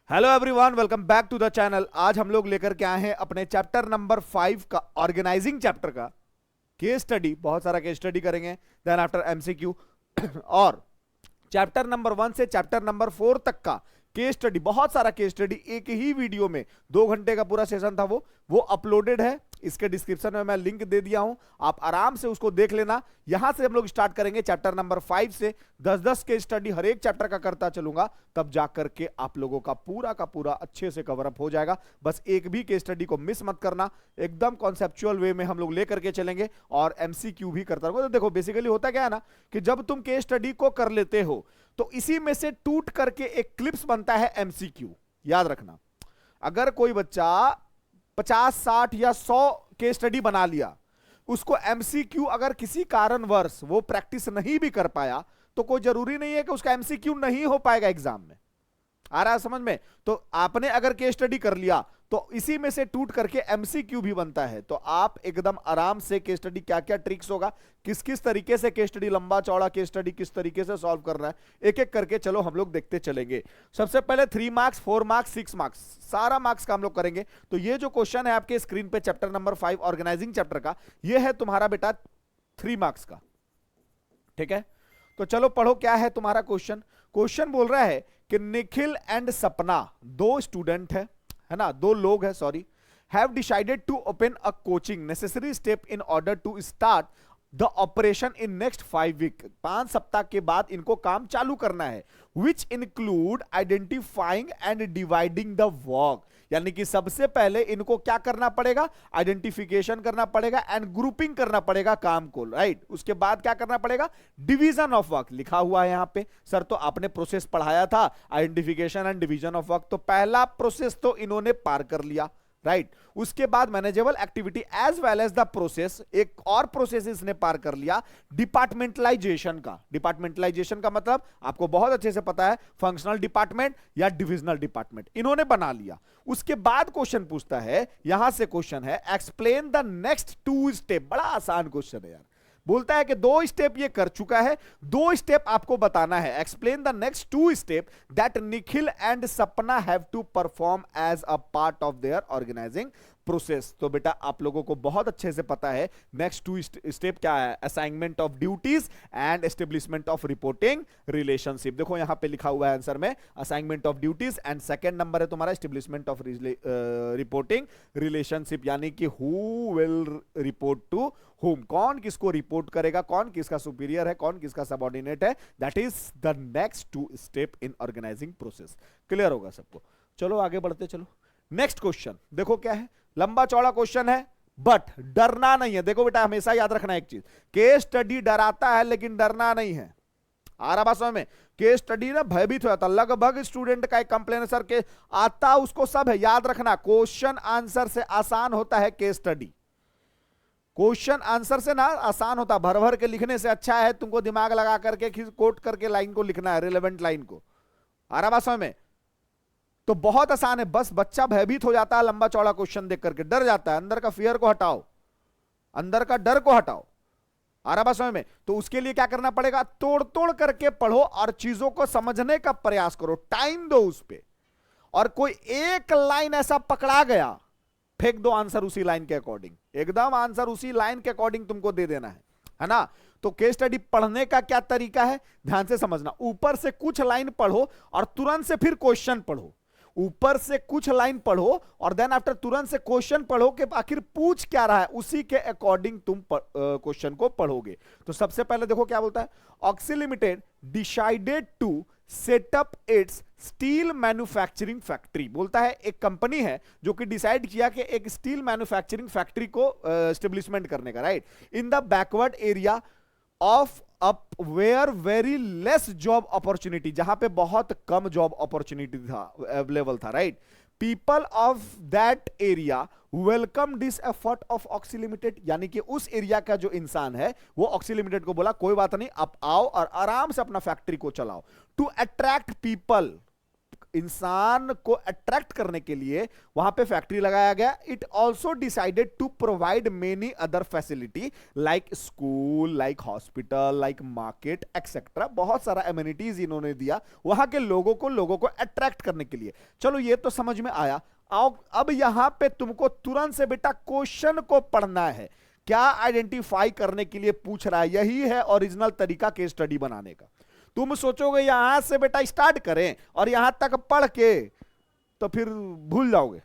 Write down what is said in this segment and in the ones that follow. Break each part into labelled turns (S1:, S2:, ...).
S1: Hello everyone, welcome back to the channel. आज हम लोग लेकर के आए हैं अपने चैप्टर नंबर 5 का ऑर्गेनाइजिंग चैप्टर का केस स्टडी। बहुत सारा केस स्टडी करेंगे, देन आफ्टर एमसीक्यू और चैप्टर नंबर 1 से चैप्टर नंबर 4 तक का केस स्टडी। बहुत सारा केस स्टडी एक ही वीडियो में 2 घंटे का पूरा सेशन था, वो अपलोडेड है। इसके डिस्क्रिप्शन में मैं लिंक दे दिया हूं, आप आराम से उसको देख लेना। यहां से हम लोग स्टार्ट करेंगे चैप्टर नंबर 5 से 10-10 केस स्टडी हर एक चैप्टर का करता चलूंगा, तब जाकर के आप लोगों का पूरा अच्छे से कवर अप हो जाएगा। बस एक भी केस स्टडी को मिस मत करना, एकदम कॉन्सेप्चुअल वे में हम लोग लेकर के चलेंगे और एमसीक्यू भी करता रहूंगा। तो देखो बेसिकली होता क्या है ना कि जब तुम केस स्टडी को कर लेते हो तो इसी में से टूट करके एक क्लिप्स बनता है एमसीक्यू। याद रखना, अगर कोई बच्चा 50, 60 या 100 केस स्टडी बना लिया, उसको एमसीक्यू अगर किसी कारणवश वो प्रैक्टिस नहीं भी कर पाया तो कोई जरूरी नहीं है कि उसका एमसीक्यू नहीं हो पाएगा एग्जाम में। आ रहा है समझ में? तो आपने अगर केस स्टडी कर लिया तो इसी में से टूट करके एमसीक्यू भी बनता है। तो आप एकदम आराम से केस स्टडी, क्या क्या ट्रिक्स होगा, किस किस तरीके से केस स्टडी, लंबा चौड़ा केस स्टडी किस तरीके से सॉल्व करना है, एक एक करके चलो हम लोग देखते चलेंगे। सबसे पहले 3 मार्क्स, 4 मार्क्स, 6 मार्क्स, सारा मार्क्स का हम लोग करेंगे। तो ये जो क्वेश्चन है आपके स्क्रीन पे चैप्टर नंबर 5 ऑर्गेनाइजिंग चैप्टर का, ये है तुम्हारा बेटा 3 मार्क्स का। ठीक है, तो चलो पढ़ो क्या है तुम्हारा क्वेश्चन। क्वेश्चन बोल रहा है कि निखिल एंड सपना, 2 स्टूडेंट है ना, 2 लोग है, sorry, have decided to open a coaching, necessary step in order to start the operation in next 5 week. 5 सप्ताह के बाद इनको काम चालू करना है। Which include identifying and dividing the work, यानी कि सबसे पहले इनको क्या करना पड़ेगा, आइडेंटिफिकेशन करना पड़ेगा एंड ग्रुपिंग करना पड़ेगा काम को, राइट। उसके बाद क्या करना पड़ेगा, डिवीजन ऑफ वर्क लिखा हुआ है यहां पे। सर तो आपने प्रोसेस पढ़ाया था, identification and division of work, तो पहला प्रोसेस तो इन्होंने पार कर लिया, राइट। उसके बाद manageable activity as well as the process, एक और प्रोसेस इसने पार कर लिया, डिपार्टमेंटलाइजेशन का। डिपार्टमेंटलाइजेशन का मतलब आपको बहुत अच्छे से पता है, फंक्शनल डिपार्टमेंट या डिविजनल डिपार्टमेंट, इन्होंने बना लिया। उसके बाद क्वेश्चन पूछता है, यहां से क्वेश्चन है, एक्सप्लेन द नेक्स्ट 2 स्टेप। बड़ा आसान क्वेश्चन है यार। बोलता है कि 2 स्टेप ये कर चुका है, 2 स्टेप आपको बताना है। Explain the next 2 step that Nikhil and Sapna have to perform as a part of their organising process. तो बेटा आप लोगों को बहुत अच्छे से पता है नेक्स्ट 2 स्टेप क्या है, assignment of duties and establishment of reporting relationship. देखो यहां पे लिखा हुआ है आंसर में, assignment of duties and second number है तुम्हारा एस्टेब्लिशमेंट ऑफ रिपोर्टिंग रिलेशनशिप, यानी कि who will report to whom, कौन किसको रिपोर्ट करेगा, कौन किसका सुपीरियर है, कौन किसका सबऑर्डिनेट है। That is the next 2 step in organising process. Clear होगा सबको? चलो आगे बढ़ते चलो। नेक्स्ट क्वेश्चन देखो क्या है, लंबा चौड़ा क्वेश्चन है बट डरना नहीं है। देखो बेटा हमेशा याद रखना एक चीज, केस स्टडी डराता है लेकिन डरना नहीं है। आ रहा बात समझ में? केस स्टडी ना भयभीत हो जाता, लगभग स्टूडेंट का एक कंप्लेन सर के आता उसको सब है। याद रखना, क्वेश्चन आंसर से आसान होता है केस स्टडी। क्वेश्चन आंसर से ना आसान होता, भर भर के लिखने से अच्छा है तुमको दिमाग लगा करके कोट करके लाइन को लिखना है, रिलेवेंट लाइन को। आ रहा बात समझ में? तो बहुत आसान है, बस बच्चा भयभीत हो जाता है लंबा चौड़ा क्वेश्चन देख करके, डर जाता है। अंदर का फियर को हटाओ, अंदर का डर को हटाओ। आ रहा बात समझ में? तो उसके लिए क्या करना पड़ेगा, तोड़ तोड़ करके पढ़ो और चीजों को समझने का प्रयास करो, टाइम दो उस पे। और कोई एक लाइन ऐसा पकड़ा गया, फेंक दो आंसर उसी लाइन के अकॉर्डिंग, एकदम आंसर उसी लाइन के अकॉर्डिंग तुमको दे देना है ना। तो केस स्टडी पढ़ने का क्या तरीका है, ध्यान से समझना। ऊपर से कुछ लाइन पढ़ो और तुरंत से फिर क्वेश्चन पढ़ो। ऊपर से कुछ लाइन पढ़ो और देन आफ्टर तुरंत से क्वेश्चन पढ़ो कि आखिर पूछ क्या रहा है, उसी के अकॉर्डिंग तुम क्वेश्चन को पढ़ोगे। तो सबसे पहले देखो क्या बोलता है, Oxy limited decided to set up its steel manufacturing factory. बोलता है एक कंपनी है जो कि डिसाइड किया कि एक स्टील मैन्युफैक्चरिंग फैक्ट्री को एस्टेब्लिशमेंट करने का, right, in the backward area of up where very less job opportunity, जहां पे बहुत कम जॉब अपॉर्चुनिटी था, अवेलेबल था, right. People of that area welcome this effort of Oxy limited, यानी कि उस एरिया का जो इंसान है वो ऑक्सी लिमिटेड को बोला कोई बात नहीं, आप आओ और आराम से अपना फैक्ट्री को चलाओ। टू अट्रैक्ट पीपल, इंसान को अट्रैक्ट करने के लिए वहां पे फैक्ट्री लगाया गया। It also decided to provide many other facility like school, like hospital, like market etcetera. बहुत सारा एमिनिटीज इन्होंने दिया वहां के लोगों को अट्रैक्ट करने के लिए। चलो ये तो समझ में आया। आओ अब यहां पे तुमको तुरंत से बेटा क्वेश्चन को पढ़ना है। क्या आइडेंटिफाई करने के लिए पूछ रहा है, यही है ओरिजिनल तरीका केस स्टडी बनाने का। तुम सोचोगे यहां से बेटा स्टार्ट करें और यहां तक पढ़ के तो फिर भूल जाओगे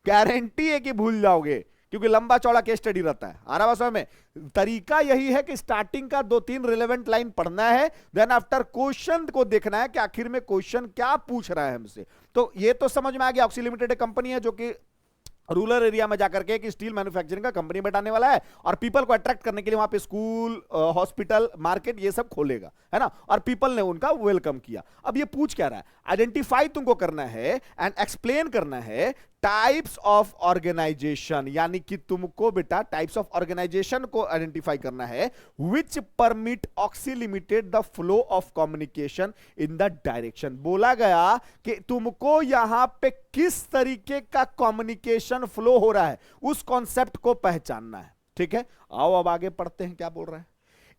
S1: गारंटी है कि भूल जाओगे, क्योंकि लंबा चौड़ा केस स्टडी रहता है। आ रहा समझ में? तरीका यही है कि स्टार्टिंग का 2-3 रिलेवेंट लाइन पढ़ना है, देन आफ्टर क्वेश्चन को देखना है कि आखिर में क्वेश्चन क्या पूछ रहा है हमसे। तो ये तो समझ में आ गया, ऑक्सी लिमिटेड एक कंपनी है जो कि रूरल एरिया में जाकर के एक स्टील मैन्युफैक्चरिंग का कंपनी बैठाने वाला है और पीपल को अट्रैक्ट करने के लिए वहां पे स्कूल, हॉस्पिटल, मार्केट ये सब खोलेगा, है ना। और पीपल ने उनका वेलकम किया। अब ये पूछ क्या रहा है, आइडेंटिफाई तुमको करना है एंड एक्सप्लेन करना है टाइप्स ऑफ ऑर्गेनाइजेशन, यानी कि तुमको बेटा टाइप्स ऑफ ऑर्गेनाइजेशन को आइडेंटिफाई करना है विच परमिट ऑक्सी limited the flow of communication in the direction. बोला गया कि तुमको यहां पे किस तरीके का कम्युनिकेशन फ्लो हो रहा है उस कॉन्सेप्ट को पहचानना है। ठीक है, आओ अब आगे पढ़ते हैं क्या बोल रहा है।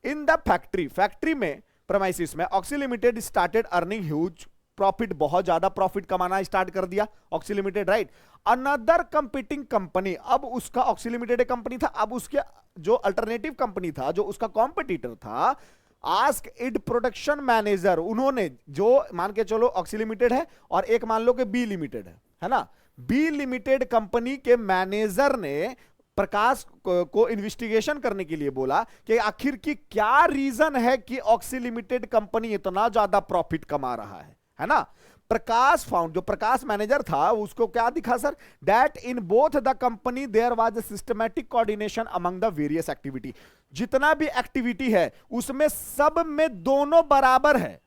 S1: इन द फैक्ट्री में प्रेमाइसिस में oxy limited started earning huge profit, बहुत ज्यादा प्रॉफिट कमाना स्टार्ट कर दिया oxy limited, right. Another competing company, अब उसका ऑक्सी लिमिटेड एक कंपनी था, अब उसके जो अल्टरनेटिव कंपनी था, जो उसका कॉम्पिटिटर था, आस्क इट प्रोडक्शन मैनेजर, उन्होंने जो मान के चलो ऑक्सी लिमिटेड है और एक मान लो कि बी लिमिटेड है ना, बी लिमिटेड कंपनी के मैनेजर ने प्रकाश को इन्वेस्टिगेशन करने के लिए बोला कि आखिर की क्या रीजन है कि ऑक्सी लिमिटेड कंपनी इतना ज्यादा प्रॉफिट कमा रहा है ना। प्रकाश फाउंड, जो प्रकाश मैनेजर था उसको क्या दिखा sir, that in both the company there was a systematic coordination among the various activity. जितना भी एक्टिविटी है उसमें सब में दोनों बराबर है,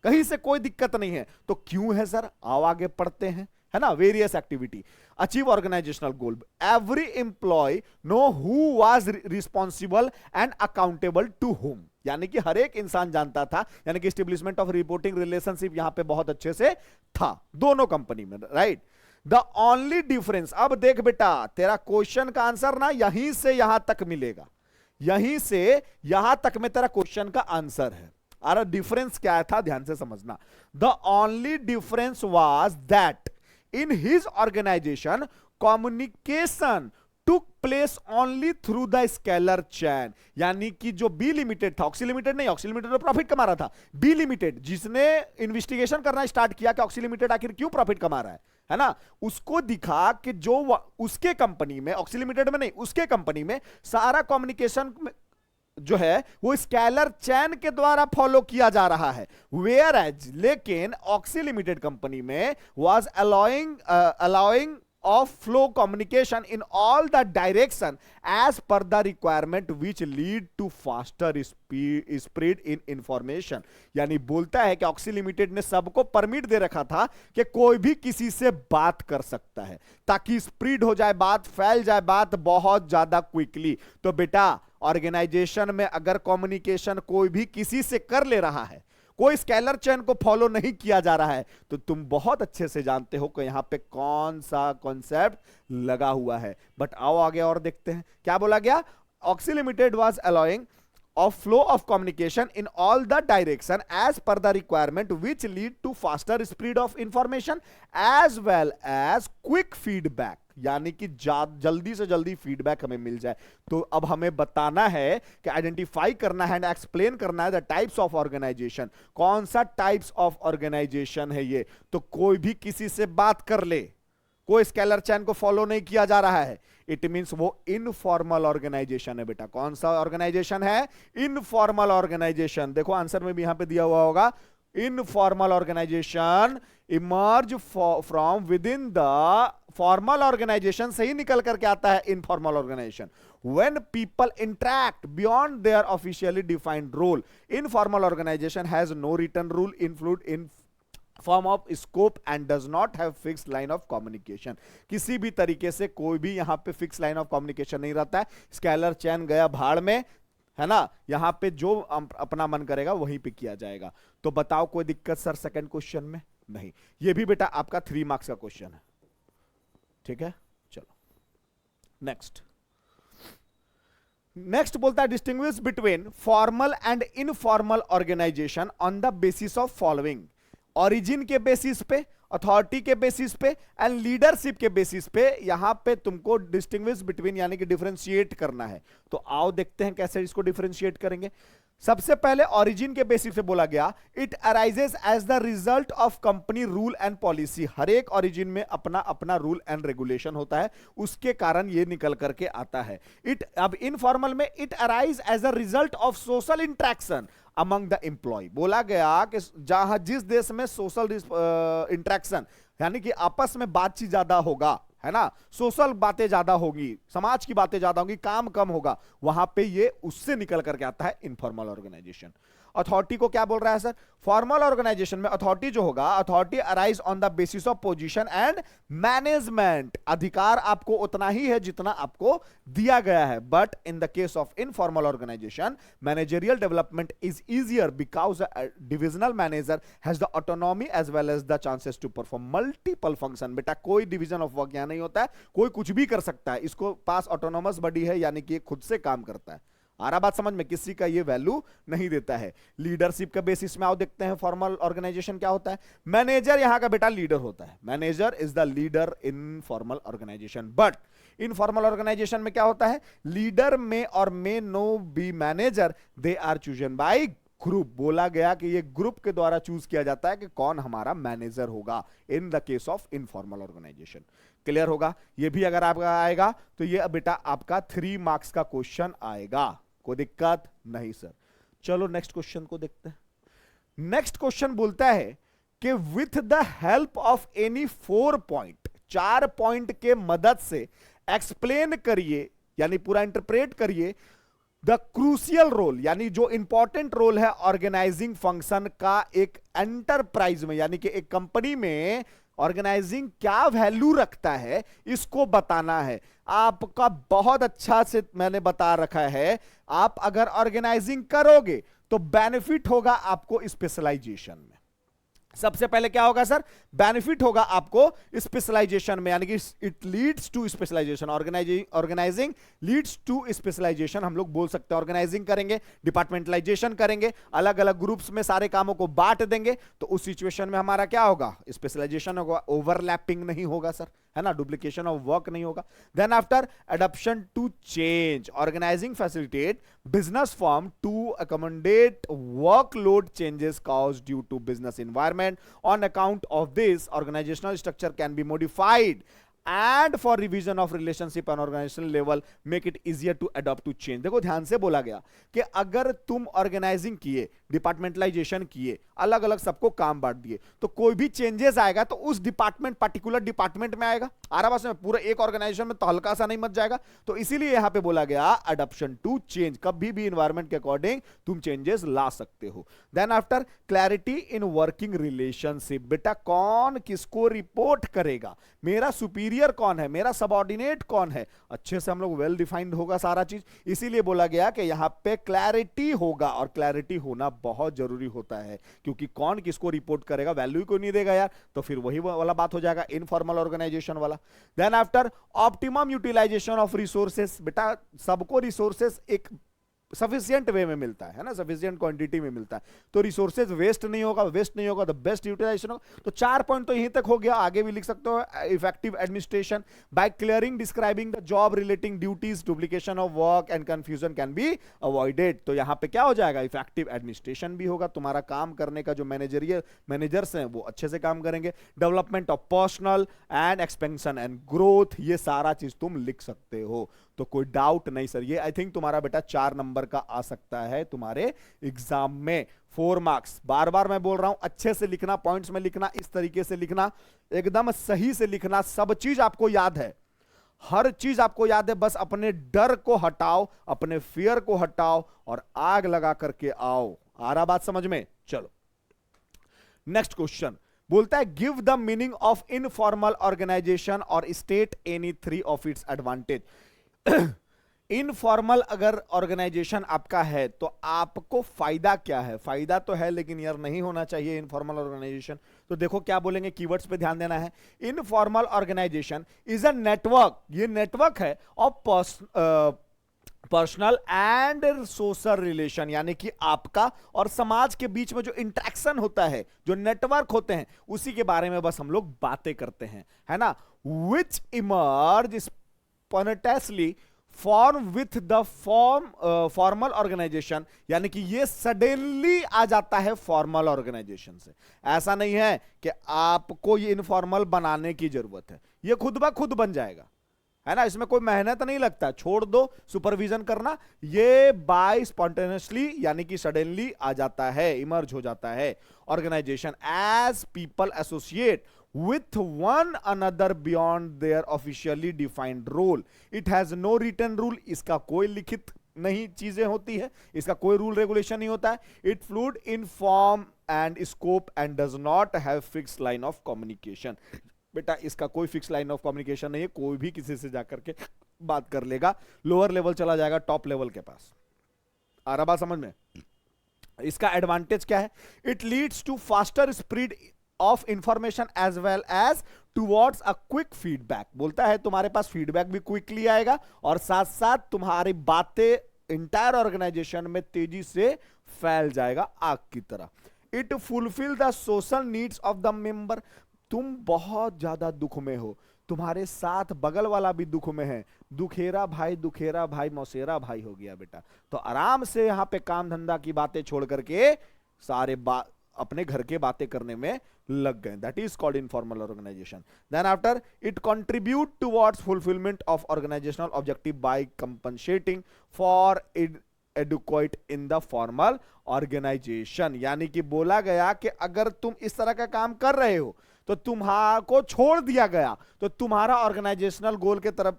S1: कहीं से कोई दिक्कत नहीं है। तो क्यों है सर, आओ आगे पढ़ते हैं, है ना। Various activity, achieve organisational goal, every employee know who was responsible and accountable to whom, यानी कि हर एक इंसान जानता था, यानी कि एस्टेब्लिशमेंट ऑफ रिपोर्टिंग रिलेशनशिप यहां पे बहुत अच्छे से था दोनों कंपनी में, राइट। द ओनली डिफरेंस, अब देख बेटा तेरा क्वेश्चन का आंसर ना यहीं से यहां तक मिलेगा, यहीं से यहां तक में तेरा क्वेश्चन का आंसर है। अरे डिफरेंस क्या था ध्यान से समझना। The only difference was that in his organization communication took place only through the scalar chain, यानी कि जो बी लिमिटेड था, ऑक्सी लिमिटेड नहीं, ऑक्सी लिमिटेड तो प्रॉफिट कमा रहा था, बी लिमिटेड जिसने इन्वेस्टिगेशन करना स्टार्ट किया कि ऑक्सी लिमिटेड आखिर क्यों प्रॉफिट कमा रहा है ना, उसको दिखा कि जो उसके कंपनी में, ऑक्सी लिमिटेड में नहीं, उसके कंपनी में सारा कम्युनिकेशन जो है वो स्केलर चैन के द्वारा फॉलो किया जा रहा है। वेयर एज, लेकिन ऑक्सी लिमिटेड कंपनी में was allowing of flow communication in all the direction as per the requirement which lead to faster spread in information। यानी बोलता है कि ऑक्सी लिमिटेड ने सबको परमिट दे रखा था कि कोई भी किसी से बात कर सकता है ताकि स्प्रेड हो जाए बात, फैल जाए बात बहुत ज्यादा क्विकली। तो बेटा ऑर्गेनाइजेशन में अगर कम्युनिकेशन कोई भी किसी से कर ले रहा है, कोई स्केलर चेन को फॉलो नहीं किया जा रहा है, तो तुम बहुत अच्छे से जानते हो कि यहां पे कौन सा कॉन्सेप्ट लगा हुआ है। बट आओ आगे और देखते हैं क्या बोला गया। Oxy limited was allowing of flow of communication in all the direction as per the requirement which lead to faster spread of information as well as quick feedback, यानी कि जल्दी से जल्दी फीडबैक हमें मिल जाए। तो अब हमें बताना है कि आइडेंटिफाई करना है एंड एक्सप्लेन करना है द टाइप्स ऑफ ऑर्गेनाइजेशन। कौन सा टाइप्स ऑफ ऑर्गेनाइजेशन है ये, तो कोई भी किसी से बात कर ले, कोई स्केलर चैन को फॉलो नहीं किया जा रहा है, इट मींस वो इनफॉर्मल ऑर्गेनाइजेशन है। बेटा कौन सा ऑर्गेनाइजेशन है, इनफॉर्मल ऑर्गेनाइजेशन। देखो आंसर में भी यहां पे दिया हुआ होगा, informal organisation emerge from within the formal organisation से ही निकल करके आता है informal organisation. when people interact beyond their officially defined role, informal organization has no written rule influence in form of scope and does not have fix line of communication. किसी भी तरीके से कोई भी यहां पे फिक्स लाइन ऑफ कम्युनिकेशन नहीं रहता है। स्केलर चैन गया भाड़ में, है ना, यहां पे जो अपना मन करेगा वहीं पे किया जाएगा। तो बताओ कोई दिक्कत सर सेकंड क्वेश्चन में? नहीं। ये भी बेटा आपका 3 मार्क्स का क्वेश्चन है, ठीक है। चलो नेक्स्ट। नेक्स्ट बोलता है distinguish between formal and informal organisation on the basis of following, origin के बेसिस पे, अथॉरिटी के बेसिस पे एंड लीडरशिप के बेसिस पे। यहां पे तुमको डिस्टिंग्विश बिटवीन यानी कि डिफरेंशिएट करना है। तो आओ देखते हैं कैसे इसको डिफरेंशिएट करेंगे। सबसे पहले ओरिजिन के बेसिस पे बोला गया, it arises as the result of company rule and policy. हर एक ओरिजिन में अपना अपना रूल एंड रेगुलेशन होता है, उसके कारण ये निकल करके आता है। इट अब इनफॉर्मल में it arise as a result of social interaction among the employee. बोला गया कि जहां जिस देश में सोशल इंटरेक्शन यानी कि आपस में बातचीत ज्यादा होगा, है ना, सोशल बातें ज्यादा होगी, समाज की बातें ज्यादा होंगी, काम कम होगा, वहां पे ये उससे निकल करके आता है इनफॉर्मल ऑर्गेनाइजेशन। अथॉरिटी को क्या बोल रहा है सर? फॉर्मल ऑर्गेनाइजेशन में अथॉरिटी जो होगा, authority arise on the basis of position and management. अधिकार आपको उतना ही है जितना आपको दिया गया है। But in the case of informal organisation managerial development is easier because divisional manager has the autonomy as well as the chances to perform multiple function. बेटा कोई डिवीजन ऑफ वर्क यहां नहीं होता है, कोई कुछ भी कर सकता है, इसको पास ऑटोनॉमस बॉडी है यानी कि खुद से काम करता है। आ रहा बात समझ में? किसी का ये वैल्यू नहीं देता है। लीडरशिप के बेसिस में आओ देखते हैं फॉर्मल ऑर्गेनाइजेशन क्या होता है। मैनेजर यहां का बेटा लीडर होता है, manager is the leader in formal organisation. But in formal organisation में क्या होता है? लीडर में और may no be manager, they are chosen by group. बोला गया कि ये ग्रुप के द्वारा चूज किया जाता है कि कौन हमारा मैनेजर होगा in the case of informal organisation. Clear होगा? ये भी अगर आपका आएगा तो ये बेटा आपका 3 मार्क्स का क्वेश्चन आएगा, कोई दिक्कत नहीं सर। चलो नेक्स्ट क्वेश्चन को देखते हैं। नेक्स्ट क्वेश्चन बोलता है कि with the help of any 4 point, 4 point के मदद से एक्सप्लेन करिए यानी पूरा इंटरप्रेट करिए द क्रूशियल रोल, यानी जो इंपॉर्टेंट रोल है ऑर्गेनाइजिंग फंक्शन का एक एंटरप्राइज में, यानी कि एक कंपनी में ऑर्गेनाइजिंग क्या वैल्यू रखता है, इसको बताना है। आपका बहुत अच्छा से मैंने बता रखा है, आप अगर ऑर्गेनाइजिंग करोगे तो बेनिफिट होगा आपको स्पेशलाइजेशन में। सबसे पहले क्या होगा सर? बेनिफिट होगा आपको स्पेशलाइजेशन में, यानी कि it leads to specialisation. Organising leads to specialisation हम लोग बोल सकते हैं। ऑर्गेनाइजिंग करेंगे, डिपार्टमेंटलाइजेशन करेंगे, अलग अलग ग्रुप्स में सारे कामों को बांट देंगे, तो उस सिचुएशन में हमारा क्या होगा? स्पेशलाइजेशन होगा, ओवरलैपिंग नहीं होगा सर, है ना, डुप्लीकेशन ऑफ वर्क नहीं होगा। Then after adoption to change, organising facilitate business form to accommodate workload changes caused due to business environment. On account of this organisational structure can be modified and for revision of relationship on organizational level make it easier to adapt to change। देखो ध्यान से बोला गया कि अगर तुम organising किए, departmentalisation किए, अलग अलग सबको काम बांट दिए, तो कोई भी चेंजेस आएगा तो उस डिपार्टमेंट, पर्टिकुलर डिपार्टमेंट में आएगा। आराम से पूरे एक ऑर्गेनाइजेशन में तो हल्का सा नहीं मच जाएगा। तो इसीलिए यहां पे बोला गया अडॉप्शन टू चेंज, कभी भी इन्वायरमेंट के अकॉर्डिंग तुम चेंजेस ला सकते हो। Then after clarity in working relationship, बेटा कौन किसको रिपोर्ट करेगा, मेरा सुपीरियर कौन है, मेरा सबऑर्डिनेट कौन है, अच्छे से हम लोग वेल डिफाइंड होगा सारा चीज। इसीलिए बोला गया कि यहां पे क्लैरिटी होगा, और क्लैरिटी होना बहुत जरूरी होता है, क्योंकि कौन किसको रिपोर्ट करेगा, वैल्यू को नहीं देगा यार, तो फिर वही वाला बात हो जाएगा इनफॉर्मल ऑर्गेनाइजेशन वाला। Then after optimum utilisation of resources, बेटा सबको रिसोर्सेस एक सफिशिएंट वे में मिलता है ना, सफिशिएंट क्वांटिटी में मिलता है, तो रिसोर्सेज वेस्ट नहीं होगा, वेस्ट नहीं होगा तो बेस्ट यूटिलाइजेशन होगा। तो 4 पॉइंट तो यहीं तक हो गया, आगे भी लिख सकते हो। Effective administration by clearing describing the job relating duties, duplication of work and confusion can be avoided. तो यहां पे क्या हो जाएगा? इफेक्टिव एडमिनिस्ट्रेशन भी होगा, तुम्हारा काम करने का जो मैनेजर्स हैं वो अच्छे से काम करेंगे। Development of personal and expansion and growth, ये सारा चीज तुम लिख सकते हो, तो कोई डाउट नहीं सर। ये आई थिंक तुम्हारा बेटा 4 नंबर का आ सकता है तुम्हारे एग्जाम में, 4 मार्क्स। बार बार मैं बोल रहा हूं अच्छे से लिखना, पॉइंट्स में लिखना, इस तरीके से लिखना, एकदम सही से लिखना, सब चीज आपको याद है, हर चीज आपको याद है। बस अपने डर को हटाओ, अपने फियर को हटाओ और आग लगा करके आओ। आ रहा बात समझ में? चलो नेक्स्ट क्वेश्चन बोलता है give the meaning of informal organisation और state any 3 of its advantage. Informal अगर ऑर्गेनाइजेशन आपका है तो आपको फायदा क्या है? फायदा तो है लेकिन यार नहीं होना चाहिए इनफॉर्मल ऑर्गेनाइजेशन, तो देखो क्या बोलेंगे, कीवर्ड्स पे ध्यान देना है। Informal organisation is a network, ये नेटवर्क है of personal and social relation, यानी कि आपका और समाज के बीच में जो इंटरेक्शन होता है, जो नेटवर्क होते हैं, उसी के बारे में बस हम लोग बातें करते हैं, है ना। Which emerge spontaneously form with the formal organisation, यानी कि ये सडनली आ जाता है फॉर्मल ऑर्गेनाइजेशन से। ऐसा नहीं है कि आपको ये इनफॉर्मल बनाने की जरूरत है, ये खुद ब खुद बन जाएगा, है ना। इसमें कोई मेहनत नहीं लगता, छोड़ दो सुपरविजन करना, ये बाय स्पॉन्टेनियसली यानी कि सडनली आ जाता है, इमर्ज हो जाता है organisation as people associate with one another beyond their officially defined role. It has no written rule, इसका कोई लिखित नहीं चीजें होती है, इसका कोई रूल रेगुलेशन नहीं होता है। It fluid in form and scope and does not have fixed line of communication. बेटा इसका कोई फिक्स लाइन ऑफ कम्युनिकेशन नहीं है, कोई भी किसी से जाकर के बात कर लेगा, लोअर लेवल चला जाएगा टॉप लेवल के पास। आ रहा बात समझ में? इसका एडवांटेज क्या है? It leads to faster spread of information as well as towards a quick feedback. बोलता है तुम्हारे पास फीडबैक भी क्विकली आएगा और साथ साथ तुम्हारी बातें इंटायर ऑर्गेनाइजेशन में तेजी से फैल जाएगा आग की तरह। It fulfil the social needs of the member. तुम बहुत ज्यादा दुख में हो, तुम्हारे साथ बगल वाला भी दुख में है, दुखेरा भाई मौसेरा भाई हो गया बेटा, तो आराम से यहां पे काम धंधा की बातें छोड़ करके सारे अपने घर के बातें करने में लग गए। That is called informal organisation. Then after it contribute towards fulfilment of organisational objective by compensating for adequate in the formal organisation. यानी कि बोला गया कि अगर तुम इस तरह का काम कर रहे हो तो तुम्हारा छोड़ दिया गया तो तुम्हारा ऑर्गेनाइजेशनल गोल के तरफ,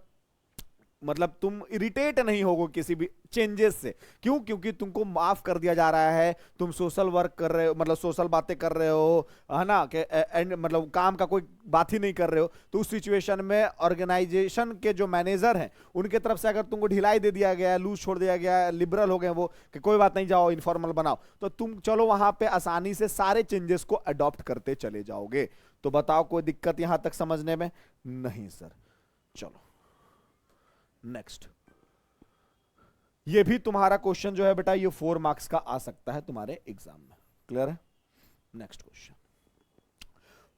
S1: मतलब तुम इरिटेट नहीं होगे किसी भी चेंजेस से। क्यों? क्योंकि तुमको माफ कर दिया जा रहा है, तुम सोशल वर्क कर रहे हो, मतलब सोशल बातें कर रहे हो, है ना, कि एंड मतलब काम का कोई बात ही नहीं कर रहे हो। तो उस सिचुएशन में ऑर्गेनाइजेशन के जो मैनेजर हैं उनके तरफ से अगर तुमको ढिलाई दे दिया गया, लूज छोड़ दिया गया, लिबरल हो गए वो कि कोई बात नहीं, जाओ इनफॉर्मल बनाओ, तो तुम चलो वहां पे आसानी से सारे चेंजेस को अडॉप्ट करते चले जाओगे। तो बताओ कोई दिक्कत यहां तक समझने में? नहीं सर। चलो नेक्स्ट, ये भी तुम्हारा क्वेश्चन जो है बेटा ये 4 मार्क्स का आ सकता है तुम्हारे एग्जाम में। क्लियर है? Next question,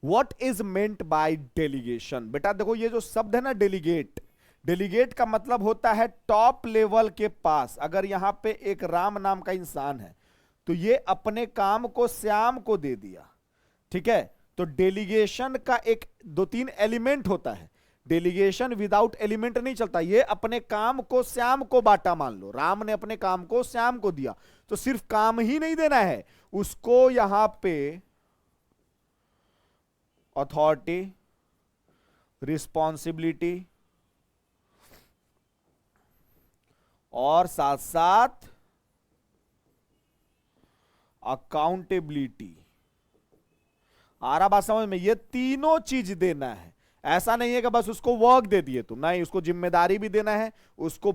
S1: what is meant by delegation. बेटा देखो ये जो शब्द है ना डेलीगेट, डेलीगेट का मतलब होता है टॉप लेवल के पास। अगर यहां पे एक राम नाम का इंसान है तो ये अपने काम को श्याम को दे दिया, ठीक है। तो डेलीगेशन का एक 2-3 एलिमेंट होता है, डेलीगेशन विदाउट एलिमेंट नहीं चलता। ये अपने काम को श्याम को बांटा, मान लो राम ने अपने काम को श्याम को दिया, तो सिर्फ काम ही नहीं देना है उसको, यहां पे अथॉरिटी, रिस्पॉन्सिबिलिटी और साथ साथ अकाउंटेबिलिटी। आ रहा बात समझ में? ये तीनों चीज देना है। ऐसा नहीं है कि बस उसको वर्क दे दिए तुम, नहीं, उसको जिम्मेदारी भी देना है, उसको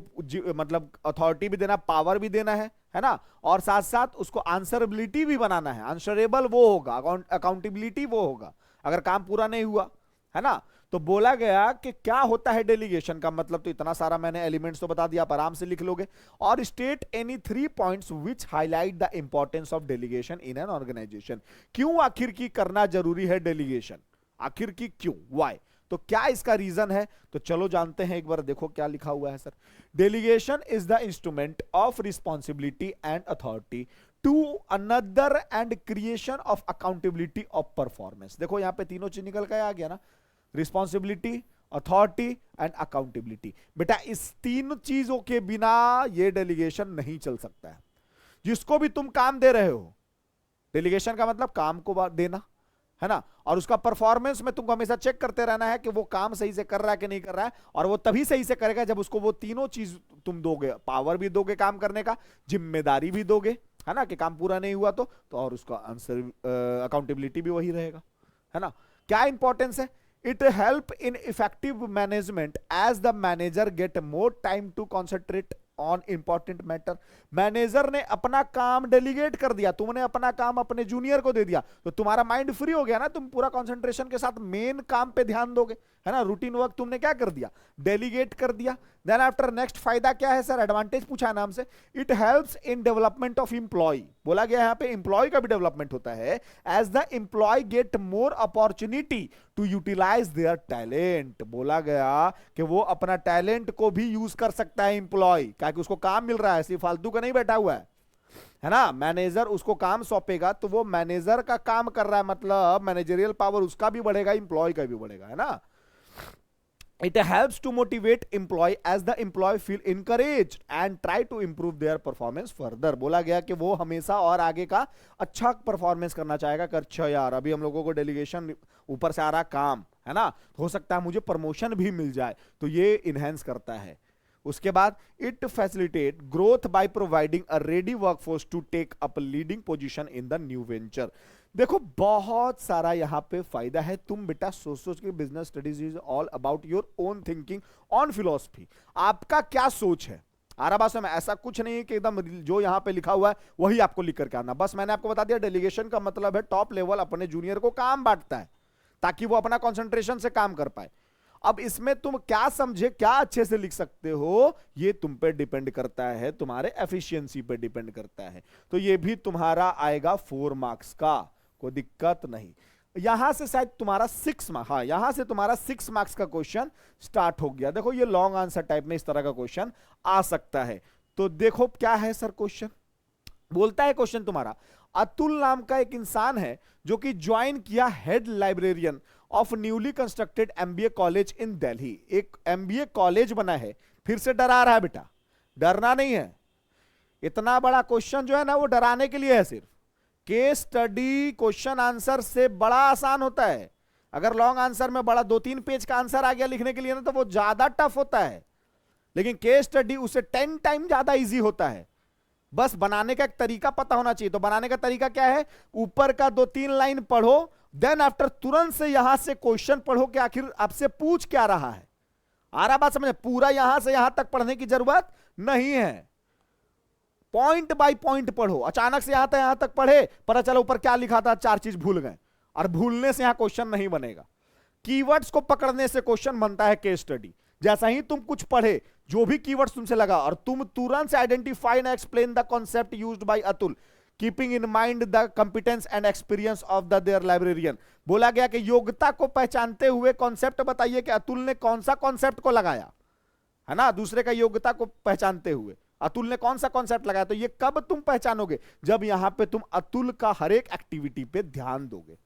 S1: मतलब अथॉरिटी भी देना, पावर भी देना है ना, और साथ साथ उसको आंसरेबिलिटी भी बनाना है। आंसरेबल वो होगा, अकाउंटेबिलिटी वो होगा अगर काम पूरा नहीं हुआ, है ना। तो बोला गया कि क्या होता है डेलीगेशन का मतलब, तो इतना सारा मैंने एलिमेंट्स तो बता दिया, आप आराम से लिख लोगे। और state any 3 points which highlight the importance of delegation in an organisation. क्यों आखिर की करना जरूरी है डेलीगेशन, आखिर की क्यों, व्हाई, तो क्या इसका रीजन है, तो चलो जानते हैं एक बार। देखो क्या लिखा हुआ है sir, delegation is the instrument of responsibility and authority to another and creation of accountability of performance. देखो यहां पे तीनों चीज निकल के आ गया ना, रिस्पॉन्सिबिलिटी, अथॉरिटी एंड अकाउंटेबिलिटी। बेटा इस 3 चीजों के बिना ये डेलीगेशन नहीं चल सकता है। जिसको भी तुम काम दे रहे हो, डेलीगेशन का मतलब काम को देना, है ना, और उसका परफॉर्मेंस में तुमको हमेशा चेक करते रहना है कि वो काम सही से कर रहा है कि नहीं कर रहा है, और वो तभी सही से करेगा जब उसको वो तीनों चीज तुम दोगे, पावर भी दोगे काम करने का, जिम्मेदारी भी दोगे, है ना, कि काम पूरा नहीं हुआ तो और उसका आंसर अकाउंटेबिलिटी भी वही रहेगा, है ना। क्या इंपॉर्टेंस है? It help in effective management as the manager get more time to concentrate on important matter. Manager ने अपना काम डेलीगेट कर दिया, तुमने अपना काम अपने जूनियर को दे दिया, तो तुम्हारा माइंड फ्री हो गया ना, तुम पूरा कंसंट्रेशन के साथ मेन काम पे ध्यान दोगे, है ना। रूटीन वर्क तुमने क्या कर दिया, डेलीगेट कर दिया। देन आफ्टर नेक्स्ट फायदा क्या है सर, एडवांटेज पूछा है नाम से, it helps in development of employee. बोला गया यहां पे इंप्लॉय का भी डेवलपमेंट होता है, as the employee get more opportunity to utilise their talent. बोला गया कि वो अपना टैलेंट को भी यूज कर सकता है इंप्लॉय, क्योंकि उसको काम मिल रहा है, सिर्फ फालतू का नहीं बैठा हुआ है ना। मैनेजर उसको काम सौंपेगा तो वो मैनेजर का काम कर रहा है, मतलब मैनेजरियल पावर उसका भी बढ़ेगा, इंप्लॉय का भी बढ़ेगा, है ना। It helps to motivate employee as the employee feel encouraged and try to improve their performance further। बोला गया कि वो हमेशा और आगे का अच्छा परफॉर्मेंस करना चाहेगा कि अच्छा यार अभी हम लोगों को डेलीगेशन ऊपर से आ रहा काम, है ना, हो सकता है मुझे प्रमोशन भी मिल जाए, तो ये इनहेंस करता है। उसके बाद it facilitate growth by providing a ready workforce to take up leading position in the new venture. देखो बहुत सारा यहां पे फायदा है, तुम बेटा सोच सोच के, business studies is all about your own thinking on philosophy. आपका क्या सोच है, आराबास में ऐसा कुछ नहीं है कि एकदम जो यहां पे लिखा हुआ है वही आपको लिख करके आना। बस मैंने आपको बता दिया डेलीगेशन का मतलब है टॉप लेवल अपने जूनियर को काम बांटता है ताकि वो अपना कंसंट्रेशन से काम कर पाए। अब इसमें तुम क्या समझे, क्या अच्छे से लिख सकते हो, ये तुम पे डिपेंड करता है, तुम्हारे एफिशिएंसी पे डिपेंड करता है। तो ये भी तुम्हारा आएगा 4 मार्क्स का, कोई दिक्कत नहीं। यहां से शायद तुम्हारा 6 मार्क्स, हाँ यहां से तुम्हारा 6 मार्क्स का क्वेश्चन स्टार्ट हो गया। देखो ये लॉन्ग आंसर टाइप में इस तरह का क्वेश्चन आ सकता है। तो देखो क्या है सर क्वेश्चन, बोलता है क्वेश्चन तुम्हारा, अतुल नाम का एक इंसान है जो कि ज्वाइन किया head librarian of newly constructed MBA college in Delhi. एक एमबीए कॉलेज बना है, फिर से डरा रहा है बेटा, डरना नहीं है। इतना बड़ा क्वेश्चन जो है ना वो डराने के लिए है सिर्फ। केस स्टडी क्वेश्चन आंसर से बड़ा आसान होता है। अगर लॉन्ग आंसर में बड़ा 2-3 पेज का आंसर आ गया लिखने के लिए ना तो वो ज्यादा टफ होता है, लेकिन केस स्टडी उसे 10 टाइम ज्यादा इजी होता है। बस बनाने का एक तरीका पता होना चाहिए। तो बनाने का तरीका क्या है, ऊपर का 2-3 लाइन पढ़ो, देन आफ्टर तुरंत से यहां से क्वेश्चन पढ़ो कि आखिर आपसे पूछ क्या रहा है। आ रहा बात समझे, पूरा यहां से यहां तक पढ़ने की जरूरत नहीं है, पॉइंट बाय पॉइंट पढ़ो। अचानक से यहां तक पढ़े, पता चला ऊपर क्या लिखा था, 4 चीज भूल गए, और भूलने से यहां क्वेश्चन नहीं बनेगा। कीवर्ड्स को पकड़ने से क्वेश्चन बनता है केस स्टडी। जैसा ही तुम कुछ पढ़े, जो भी कीवर्ड्स तुमसे लगा और तुम तुरंत से identify and explain the concept used by Atul, keeping in mind the competence and experience of the their librarian. बोला गया कि योग्यता को पहचानते हुए कॉन्सेप्ट बताइए कि अतुल ने कौन सा कॉन्सेप्ट को लगाया, है ना, दूसरे का योग्यता को पहचानते हुए अतुल ने कौन सा कॉन्सेप्ट लगाया। तो ये कब तुम पहचानोगे, जब यहां पे तुम अतुल का हर एक एक्टिविटी पे ध्यान दोगे।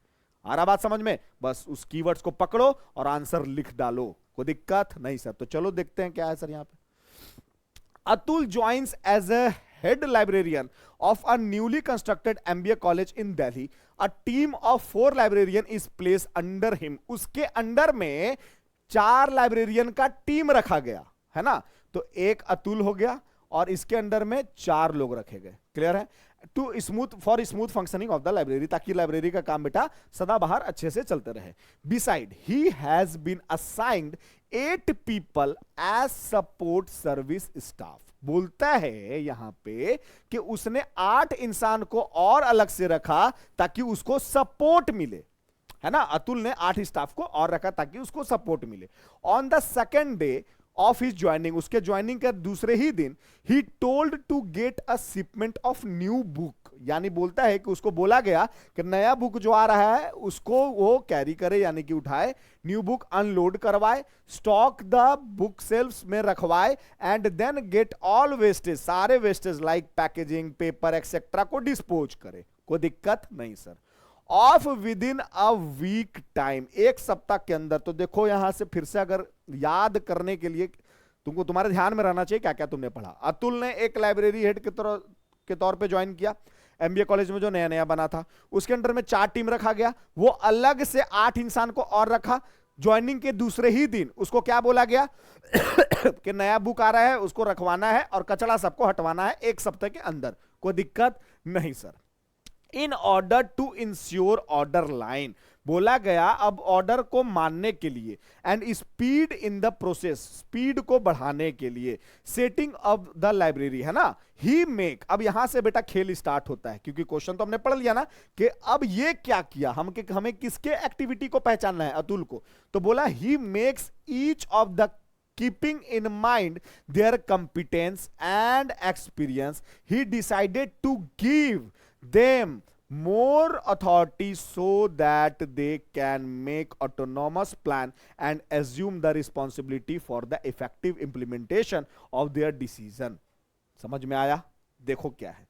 S1: आ रहा बात समझ में, बस उस कीवर्ड्स को पकड़ो और आंसर लिख डालो, कोई दिक्कत नहीं सर। तो चलो देखते हैं क्या है सर यहां पे। Atul joins as a head librarian of a newly constructed MBA college in Delhi. A team of 4 librarian is placed under him. उसके अंडर में 4 लाइब्रेरियन का टीम रखा गया, है ना। तो एक अतुल हो गया और इसके अंडर में 4 लोग रखे गए। क्लियर है, to smooth for smooth functioning of the library, ताकि लाइब्रेरी का काम बेटा सदा बाहर अच्छे से चलते रहे। Beside he has been assigned 8 people as support service staff. बोलता है यहां पे कि उसने 8 इंसान को और अलग से रखा ताकि उसको सपोर्ट मिले, है ना। अतुल ने 8 स्टाफ को और रखा ताकि उसको सपोर्ट मिले। On the second day of his joining, उसके ज्वाइनिंग के दूसरे ही दिन, he told to get a shipment of new book. यानी बोलता है कि उसको बोला गया कि नया बुक जो आ रहा है उसको वो कैरी करे, यानी कि उठाए, न्यू बुक अनलोड करवाए, स्टॉक द बुक सेल्फ्स में रखवाए, and then get all wastage, सारे wastage like packaging, paper etcetera को डिस्पोज करे। कोई दिक्कत नहीं sir. Of within a week time, 1 सप्ताह के अंदर। तो देखो यहां से फिर से अगर याद करने के लिए तुमको तुम्हारे ध्यान में रहना चाहिए क्या क्या तुमने पढ़ा। अतुल ने एक लाइब्रेरी हेड के तौर पे ज्वाइन किया एमबीए कॉलेज में जो नया नया बना था। उसके अंडर में 4 टीम रखा गया, वो अलग से 8 इंसान को और रखा। ज्वाइनिंग के दूसरे ही दिन उसको क्या बोला गया कि नया बुक आ रहा है, उसको रखवाना है और कचरा सबको हटवाना है 1 सप्ताह के अंदर। कोई दिक्कत नहीं sir. In order to ensure order line, बोला गया अब ऑर्डर को मानने के लिए and speed in the process, speed को बढ़ाने के लिए, सेटिंग ऑफ द लाइब्रेरी, है ना, ही मेक। अब यहां से बेटा खेल स्टार्ट होता है, क्योंकि क्वेश्चन तो हमने पढ़ लिया ना कि अब ये क्या किया, हमें किसके एक्टिविटी को पहचानना है, अतुल को। तो बोला he makes each of the keeping in mind their competence and experience, he decided to give them more authority so that they can make autonomous plan and assume the responsibility for the effective implementation of their decision। समझ में आया? देखो क्या है,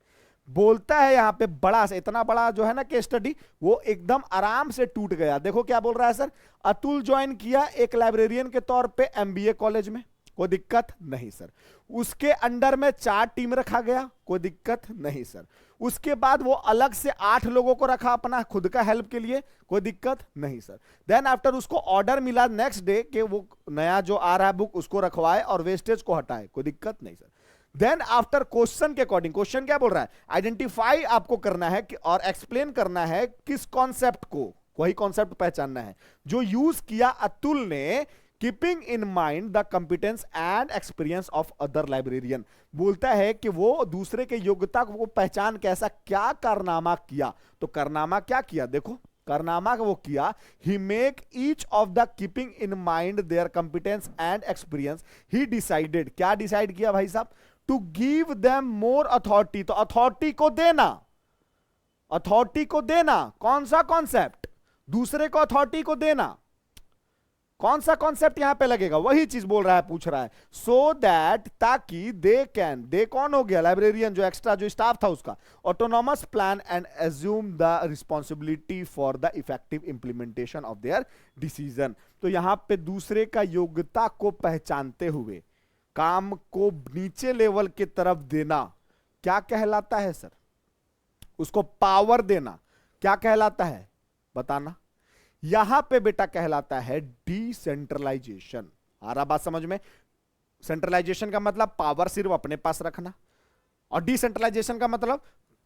S1: बोलता है यहां पे बड़ा से, इतना बड़ा जो है ना केस स्टडी, वो एकदम आराम से टूट गया। देखो क्या बोल रहा है सर, अतुल ज्वाइन किया एक लाइब्रेरियन के तौर पे एमबीए कॉलेज में, कोई दिक्कत नहीं सर। उसके अंडर में 4 टीम रखा गया, कोई दिक्कत नहीं सर। उसके बाद वो अलग से 8 लोगों को रखा अपना खुद का हेल्प के लिए, कोई दिक्कत नहीं सर। देन आफ्टर उसको ऑर्डर मिला नेक्स्ट डे कि वो नया जो आ रहा है बुक उसको रखवाए और वेस्टेज को हटाए, कोई दिक्कत नहीं सर। देन आफ्टर क्वेश्चन के अकॉर्डिंग, क्वेश्चन क्या बोल रहा है, आइडेंटिफाई आपको करना है कि और एक्सप्लेन करना है किस कॉन्सेप्ट को, वही कॉन्सेप्ट पहचानना है जो यूज किया अतुल ने, keeping in mind the competence and experience of other librarian. बोलता है कि वो दूसरे के योग्यता को पहचान के ऐसा क्या कारनामा किया। तो कारनामा क्या किया, देखो कारनामा वो किया, he make each of the keeping in mind their competence and experience, he decided, क्या डिसाइड किया भाई साहब, to give them more authority. तो अथॉरिटी को देना, अथॉरिटी को देना, कौन सा कॉन्सेप्ट, दूसरे को अथॉरिटी को देना, कौन सा कॉन्सेप्ट यहां पे लगेगा, वही चीज बोल रहा है, पूछ रहा है। सो दैट, ताकि दे कैन, दे कौन हो गया, लाइब्रेरियन जो एक्स्ट्रा जो स्टाफ था उसका, autonomous plan and assume the responsibility for the effective implementation of their decision. तो यहां पे दूसरे का योग्यता को पहचानते हुए काम को नीचे लेवल की तरफ देना क्या कहलाता है सर, उसको पावर देना क्या कहलाता है, बताना। यहां पे बेटा कहलाता है डिसेंट्रलाइजेशन। आ रहा बात समझ में? सेंट्रलाइजेशन का मतलब पावर सिर्फ अपने पास रखना, और डिसेंट्रलाइजेशन का मतलब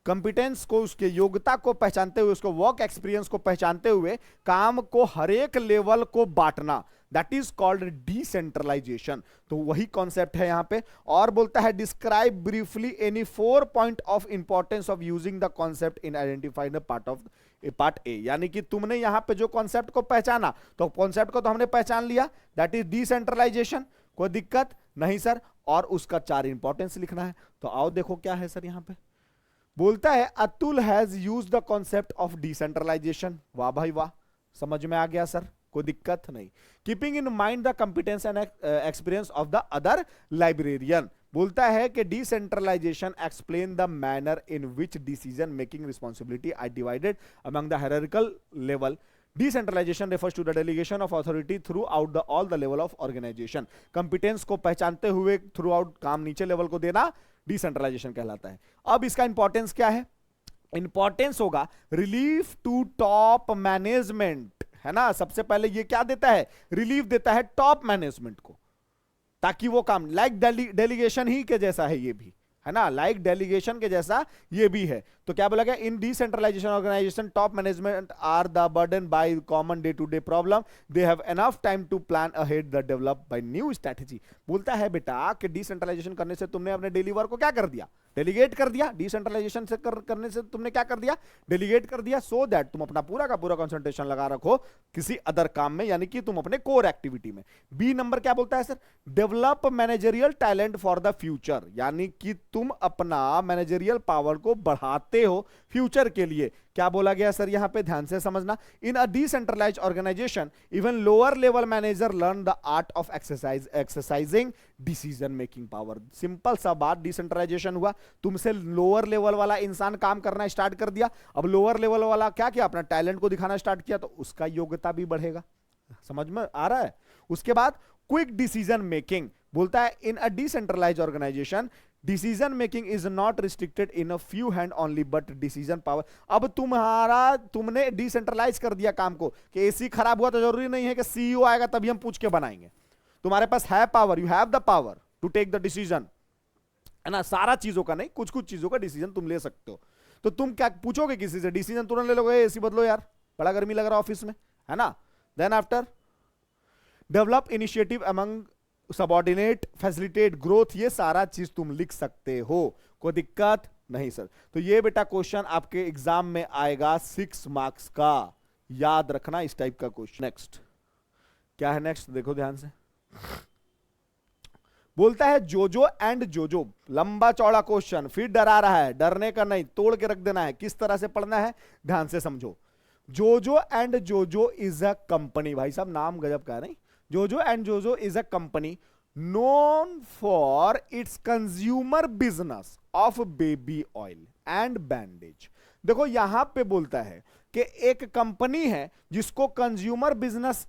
S1: कंपिटेंस को, उसके योग्यता को पहचानते हुए, उसको वर्क एक्सपीरियंस को पहचानते हुए काम को हर एक लेवल को बांटना, दैट इज कॉल्ड डिसेंट्रलाइजेशन। तो वही कॉन्सेप्ट है यहां पे। और बोलता है describe briefly any 4 point of importance of using the concept in identifying the part A. यानी कि तुमने यहां पे जो कॉन्सेप्ट को पहचाना, तो कॉन्सेप्ट को तो हमने पहचान लिया, दैट इज डिसेंट्रलाइजेशन, कोई दिक्कत नहीं सर। और उसका 4 इंपॉर्टेंस लिखना है। तो आओ देखो क्या है सर यहां पे, बोलता है Atul has used the concept of decentralization. वाह भाई वाह, समझ में आ गया सर, कोई दिक्कत नहीं। Keeping in mind the competence and experience of the other librarian. बोलता है कि decentralization explain the manner in which decision making responsibility are divided among the hierarchical level. Decentralization refers to the delegation of authority throughout all the level of organization। Competence को पहचानते हुए through out काम नीचे level को देना decentralisation कहलाता है। अब इसका इंपॉर्टेंस क्या है, इंपॉर्टेंस होगा रिलीफ टू टॉप मैनेजमेंट, है ना। सबसे पहले ये क्या देता है, रिलीफ देता है टॉप मैनेजमेंट को, ताकि वो काम लाइक डेलीगेशन ही के जैसा है, ये भी है ना, लाइक डेलीगेशन के जैसा ये भी है। तो क्या बोला गया, in decentralisation organisation top management are the burden by common day to day problem, they have enough time to plan ahead the develop by new strategy. बोलता है बेटा कि डिसेंट्रलाइजेशन करने से तुमने अपने डेली वर्क को क्या कर दिया, डेलीगेट कर दिया। डिसेंट्रलाइजेशन से करने से तुमने क्या कर दिया, डेलीगेट कर दिया, सो दैट तुम अपना पूरा का पूरा कंसंट्रेशन लगा रखो किसी अदर काम में, यानी कि तुम अपने कोर एक्टिविटी में। बी नंबर क्या बोलता है sir, develop managerial talent for the future, यानी कि तुम अपना मैनेजरियल पावर को बढ़ाते हो फ्यूचर के लिए। क्या बोला गया सर यहां पे, ध्यान से समझना। In a decentralised organisation even lower level manager learn the art of exercising decision making power. Simple सा बात, डिसेंट्रलाइजेशन हुआ, तुमसे लोअर लेवल वाला इंसान काम करना स्टार्ट कर दिया, अब लोअर लेवल वाला क्या किया, अपना टैलेंट को दिखाना स्टार्ट किया, तो उसका योग्यता भी बढ़ेगा। समझ में आ रहा है? उसके बाद क्विक डिसीजन मेकिंग, बोलता है in a decentralised organisation decision making is not restricted in a few hand only but decision power. अब तुमने डिसेंट्रलाइज कर दिया काम को कि एसी खराब हुआ तो जरूरी नहीं है कि सीईओ आएगा तभी हम पूछ के बनाएंगे। तुम्हारे पास है power, you have the power to take the decision, है ना। सारा चीजों का नहीं, कुछ कुछ चीजों का डिसीजन तुम ले सकते हो। तो तुम क्या पूछोगे किसी से, डिसीजन तुरंत ले लोगे एसी बदलो यार, बड़ा गर्मी लग रहा है ऑफिस में, है ना। Then after develop initiative among subordinate, facilitate growth, ये सारा चीज तुम लिख सकते हो, कोई दिक्कत नहीं सर। तो ये बेटा क्वेश्चन आपके एग्जाम में आएगा 6 मार्क्स का, याद रखना इस टाइप का क्वेश्चन। नेक्स्ट क्या है, नेक्स्ट देखो ध्यान से, बोलता है जोजो एंड जोजो, लंबा चौड़ा क्वेश्चन, फिर डरा रहा है, डरने का नहीं, तोड़ के रख देना है। किस तरह से पढ़ना है ध्यान से समझो। जोजो एंड जोजो इज अ कंपनी, भाई साहब नाम गजब का है नहीं। जोजो एंड जोजो is a company known for its consumer business of baby oil and bandage. देखो यहां पे बोलता है कि एक कंपनी है जिसको कंज्यूमर बिजनेस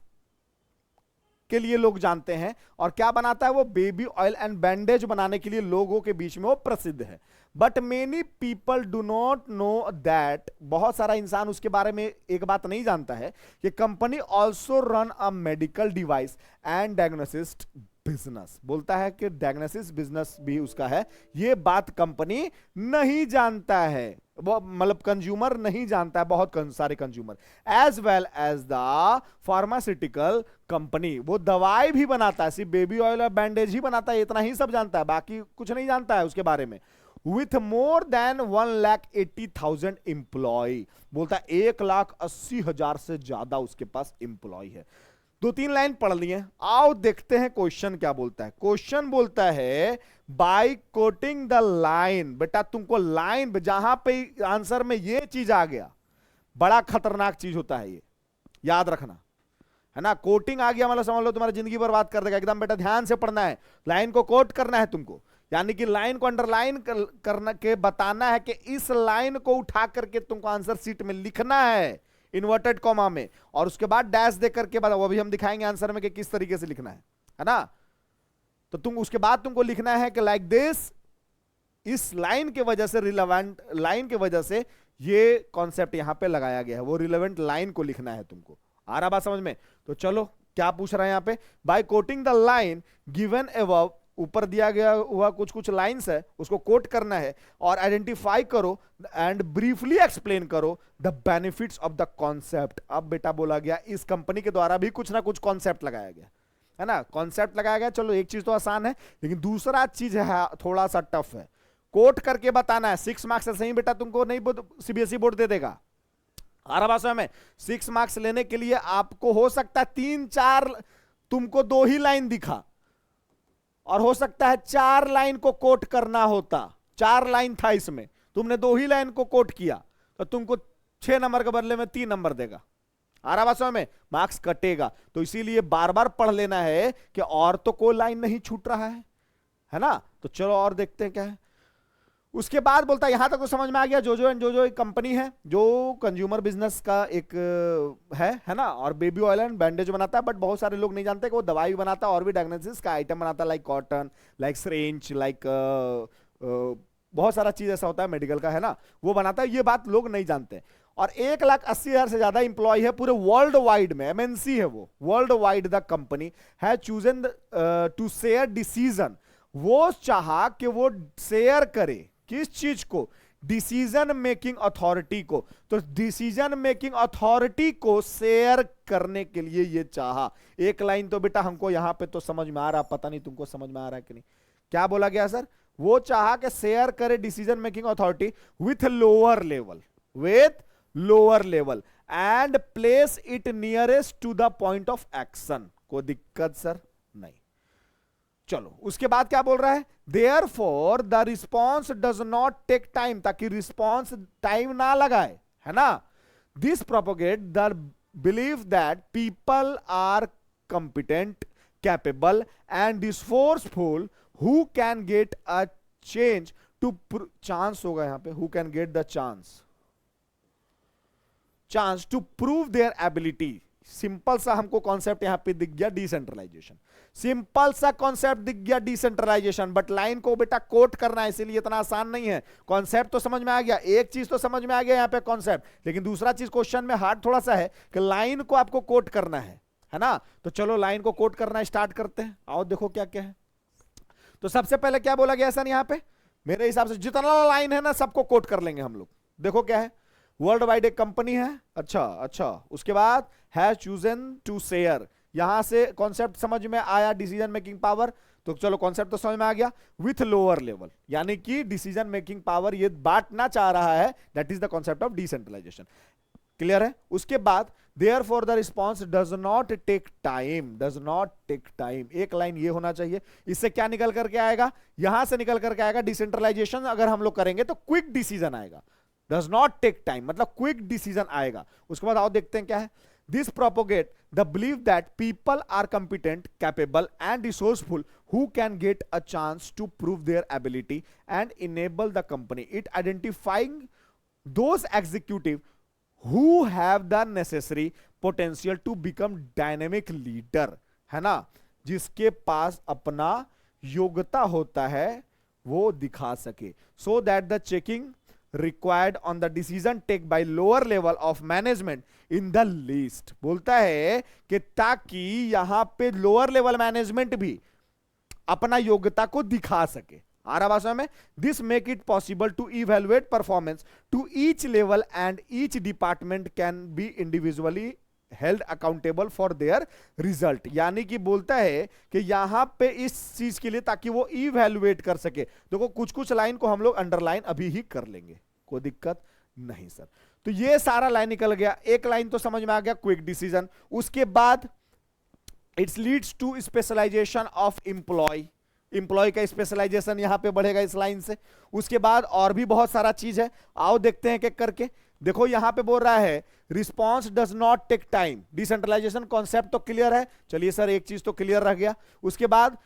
S1: के लिए लोग जानते हैं, और क्या बनाता है वो, बेबी ऑयल एंड बैंडेज बनाने के लिए लोगों के बीच में वो प्रसिद्ध है। But many people do not know that, बहुत सारा इंसान उसके बारे में एक बात नहीं जानता है कि company also run a medical device and diagnostics business. बोलता है कि डायग्नोसिस बिजनेस भी उसका है, ये बात कंपनी नहीं जानता है, वो मतलब कंज्यूमर नहीं जानता है, बहुत सारे consumer. As well as the pharmaceutical company, वो दवाई भी बनाता है, सिर्फ बेबी ऑयल और बैंडेज ही बनाता है, इतना ही सब जानता है, बाकी कुछ नहीं जानता है उसके बारे में। विथ मोर देन 1,80,000 एम्प्लॉय, बोलता है 1,80,000 से ज्यादा उसके पास एम्प्लॉय है। 2-3 लाइन पढ़ लिए, आओ देखते हैं क्वेश्चन क्या बोलता है। क्वेश्चन बोलता है बाय कोटिंग द लाइन, बेटा तुमको लाइन जहां पे आंसर में ये चीज आ गया, बड़ा खतरनाक चीज होता है ये, याद रखना, है ना। कोटिंग आ गया मतलब समझ लो तुम्हारी जिंदगी बर्बाद कर देगा एकदम। बेटा ध्यान से पढ़ना है, लाइन को कोट करना है तुमको, यानी कि लाइन को अंडरलाइन करना के बताना है कि इस लाइन को उठा करके तुमको आंसर सीट में लिखना है इन्वर्टेड कॉमा में, और उसके बाद डैश दे करके बताओ, वो भी हम दिखाएंगे आंसर में कि किस तरीके से लिखना है ना। तो तुम उसके बाद तुमको लिखना है कि लाइक दिस, इस लाइन के वजह से, रिलेवेंट लाइन के वजह से ये कॉन्सेप्ट यहां पे लगाया गया है, वो रिलेवेंट लाइन को लिखना है तुमको। आ रहा बात समझ में? तो चलो क्या पूछ रहा है यहां पे, by quoting the line given above, ऊपर दिया गया हुआ कुछ कुछ लाइंस है उसको कोट करना है, और आइडेंटिफाई करो एंड ब्रीफली एक्सप्लेन करो the benefits of the concept. अब बेटा बोला गया इस कंपनी के द्वारा भी कुछ ना कुछ कॉन्सेप्ट लगाया गया है ना, कॉन्सेप्ट लगाया गया। चलो एक चीज तो आसान है, लेकिन दूसरा चीज है थोड़ा सा टफ है, कोट करके बताना है। 6 मार्क्स से सही बेटा तुमको नहीं सीबीएसई बोर्ड दे देगा। आ रहा में 6 मार्क्स लेने के लिए आपको हो सकता है 3-4 तुमको 2 ही लाइन दिखा, और हो सकता है 4 लाइन को कोट करना होता, 4 लाइन था इसमें, तुमने 2 ही लाइन को कोट किया, तो तुमको 6 नंबर के बदले में 3 नंबर देगा। आ रहा बात में, मार्क्स कटेगा। तो इसीलिए बार बार पढ़ लेना है कि और तो कोई लाइन नहीं छूट रहा है ना। तो चलो और देखते हैं क्या है। उसके बाद बोलता है, यहां तक तो समझ में आ गया, जोजो एंड जोजो एक कंपनी है जो कंज्यूमर बिजनेस का एक है ना, और बेबी ऑयल एंड बैंडेज बनाता है। बट बहुत सारे लोग नहीं जानते कि वो दवाई भी बनाता है और भी डायग्नोसिस का आइटम बनाता है, like cotton, like syringe, like बहुत सारा चीज ऐसा होता है मेडिकल का, है ना, वो बनाता है। ये बात लोग नहीं जानते। और 1,80,000 से ज्यादा इंप्लॉय है पूरे वर्ल्ड वाइड में, एमएनसी है वो, वर्ल्ड वाइड द कंपनी है चूजन टू शेयर डिसीजन। वो चाहा कि वो शेयर करे किस चीज को, डिसीजन मेकिंग अथॉरिटी को। तो डिसीजन मेकिंग अथॉरिटी को शेयर करने के लिए ये चाहा। एक लाइन तो बेटा हमको यहां पे तो समझ में आ रहा, पता नहीं तुमको समझ में आ रहा है कि नहीं। क्या बोला गया सर? वो चाहा कि शेयर करे decision making authority with lower level, with lower level and place it nearest to the point of action. कोई दिक्कत सर? नहीं। चलो उसके बाद क्या बोल रहा है, therefore the response does not take time, ताकि रिस्पॉन्स टाइम ना लगाए, है ना। This propagate the believe that people are competent, capable and resourceful who can get a change to chance होगा यहां पे, who can get the chance to prove their ability. Simple सा हमको कॉन्सेप्ट यहां पे दिख गया, डिसेंट्रलाइजेशन। सिंपल सा कॉन्सेप्ट दिख गया, डिसेंट्रलाइजेशन। बट लाइन को बेटा कोट करना है, इसीलिए इतना आसान नहीं है। कॉन्सेप्ट तो समझ में आ गया, एक चीज तो समझ में आ गया यहां पे कॉन्सेप्ट, लेकिन दूसरा चीज क्वेश्चन में हार्ड थोड़ा सा है कि लाइन को आपको कोट करना है ना। तो चलो लाइन को कोट करना स्टार्ट करते हैं, आओ देखो क्या क्या है। तो सबसे पहले क्या बोला गया सर यहां पे, मेरे हिसाब से जितना लाइन है ना सबको कोट कर लेंगे हम लोग। देखो क्या है, वर्ल्ड वाइड एक कंपनी है, अच्छा अच्छा, उसके बाद हैज चूजन टू शेयर, यहां से कॉन्सेप्ट समझ में आया, डिसीजन मेकिंग पावर, तो चलो कॉन्सेप्ट तो समझ में आ गया, विथ लोअर लेवल, यानी कि डिसीजन मेकिंग पावर ये बांटना चाह रहा है, that is the concept of decentralization. Clear है? उसके बाद therefore the response does not take time, does not take time, एक लाइन ये होना चाहिए। इससे क्या निकल करके आएगा? यहां से निकल करके आएगा डिसेंट्रलाइजेशन अगर हम लोग करेंगे तो क्विक डिसीजन आएगा, does not take time मतलब क्विक डिसीजन आएगा। उसके बाद आओ देखते हैं क्या है। This propagate the belief that people are competent, capable and resourceful who can get a chance to prove their ability and enable the company. It identifying those executive who have the necessary potential to become dynamic leader, है ना, जिसके पास अपना योग्यता होता है वो दिखा सके, so that the checking required on the decision take by lower level of management in the list, बोलता है कि ताकि यहां पे लोअर लेवल मैनेजमेंट भी अपना योग्यता को दिखा सके। आ रहा भाषा में? This make it possible to evaluate performance to each level and each department can be individually held accountable for their result, यानी कि बोलता है कि यहां पे इस चीज के लिए ताकि वो इवेलुएट कर सके। देखो कुछ कुछ लाइन को हम लोग अंडरलाइन अभी ही कर लेंगे, कोई दिक्कत नहीं सर। तो ये सारा लाइन निकल गया, एक लाइन तो समझ में आ गया, क्विक डिसीजन। उसके बाद it's leads to specialization of employ, employ का स्पेशलाइजेशन यहां पे बढ़ेगा इस लाइन से। उसके बाद और भी बहुत सारा चीज है, आओ देखते हैं एक एक करके। देखो यहां पे बोल रहा है response does not take time, decentralization concept तो क्लियर है, चलिए सर एक चीज तो क्लियर रह गया। उसके बाद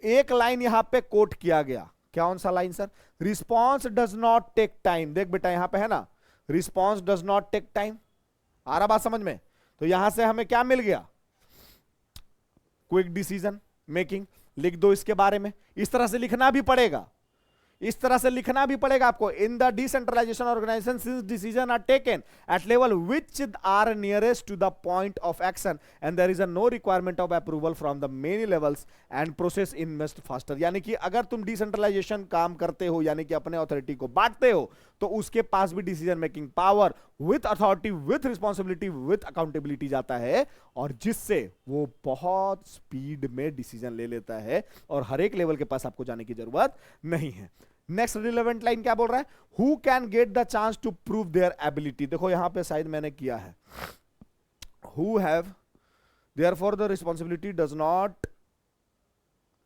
S1: एक लाइन यहां पे कोट किया गया, कौन सा line sir? Response does not take time, देख बेटा यहां पे है ना, response does not take time. आ रहा बात समझ में? तो यहां से हमें क्या मिल गया? Quick decision making. लिख दो इसके बारे में, इस तरह से लिखना भी पड़ेगा, इस तरह से लिखना भी पड़ेगा आपको। In the decentralization organization since decision are taken at level which are nearest to the point of action and there is a no requirement of approval from the many levels and process invest faster, यानी कि अगर तुम decentralisation काम करते हो, यानी कि अपने अथॉरिटी को बांटते हो, तो उसके पास भी decision making power with authority, with responsibility, with accountability जाता है, और जिससे वो बहुत स्पीड में डिसीजन ले लेता है और हर एक लेवल के पास आपको जाने की जरूरत नहीं है। नेक्स्ट रिलेवेंट लाइन क्या बोल रहा है? Who can get the chance to prove their ability, देखो यहां पे शायद मैंने किया है, who have therefore the responsibility does not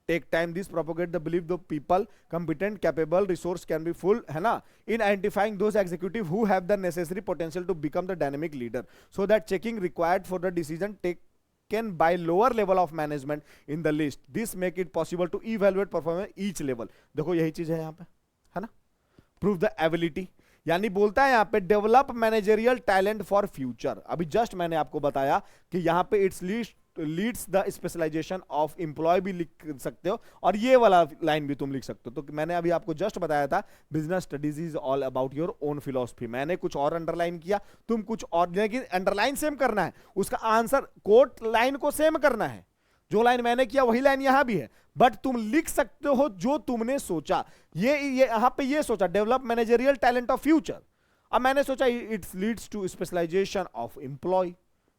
S1: take time, this propagate the believe the people competent capable resource can be full, है ना, in identifying those executive who have the necessary potential to become the dynamic leader so that checking required for the decision take can by lower level of management in the list, this make it possible to evaluate performance each level। देखो यही चीज है यहां पे, है ना, prove the ability, यानी बोलता है यहां पे develop managerial talent for future. अभी जस्ट मैंने आपको बताया कि यहां पे it's leads the specialization of employ भी लिख सकते हो, और ये वाला लाइन भी तुम लिख सकते हो। तो मैंने अभी आपको जस्ट बताया था business studies is all about your own philosophy, मैंने कुछ और अंडरलाइन किया, तुम कुछ और, लेकिन अंडरलाइन सेम करना है, उसका आंसर कोट लाइन को सेम करना है, जो लाइन मैंने किया वही लाइन यहां भी है, बट तुम लिख सकते हो जो तुमने सोचा। ये यहां पे ये सोचा develop managerial talent of future, अब मैंने सोचा it's leads to specialization of employ